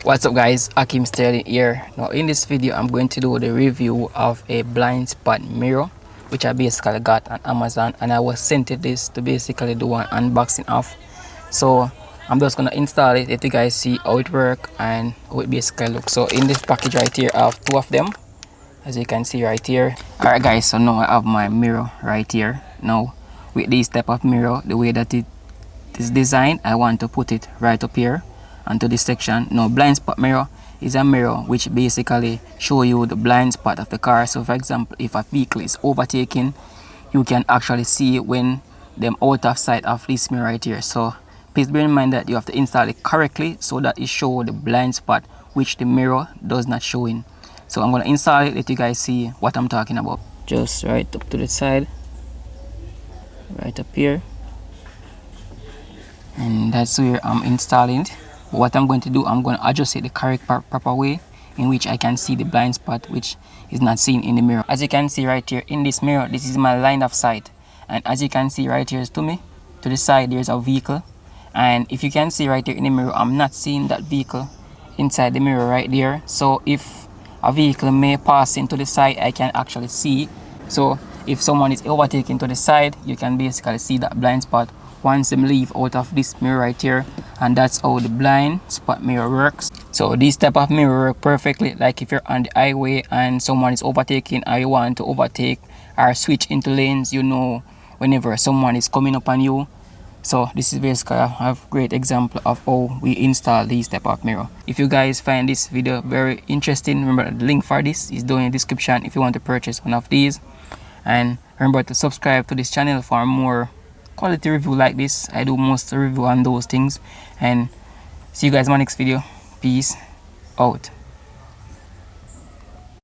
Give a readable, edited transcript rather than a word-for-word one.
What's up guys, Ackeem Sterling here. Now in this video I'm going to do the review of a blind spot mirror which I basically got on Amazon, and I was sent this to basically do an unboxing of. So I'm just gonna install it, let you guys see how it works and how it basically looks. So in this package right here I have two of them, as you can see right here. Alright guys, so now I have my mirror right here. Now with this type of mirror, the way that it is designed, I want to put it right up here onto this section. Now blind spot mirror is a mirror which basically show you the blind spot of the car. So for example, if a vehicle is overtaking, you can actually see when them out of sight of this mirror right here. So please bear in mind that you have to install it correctly so that it show the blind spot which the mirror does not show in. So I'm going to install it, let you guys see what I'm talking about. Just right up to the side, right up here, and that's where I'm installing it. What I'm going to do, I'm going to adjust it the correct proper way in which I can see the blind spot which is not seen in the mirror. As you can see right here in this mirror, this is my line of sight, and as you can see right here to me, to the side there's a vehicle, and if you can see right here in the mirror, I'm not seeing that vehicle inside the mirror right there. So if a vehicle may pass into the side, I can actually see. So if someone is overtaking to the side, you can basically see that blind spot once them leave out of this mirror right here. And that's how the blind spot mirror works. So this type of mirror work perfectly like if you're on the highway and someone is overtaking, or you want to overtake or switch into lanes, you know, whenever someone is coming up on you. So this is basically a great example of how we install these type of mirror. If you guys find this video very interesting, remember the link for this is down in the description if you want to purchase one of these. And remember to subscribe to this channel for more quality review like this. I do most review on those things. And see you guys in my next video. Peace out.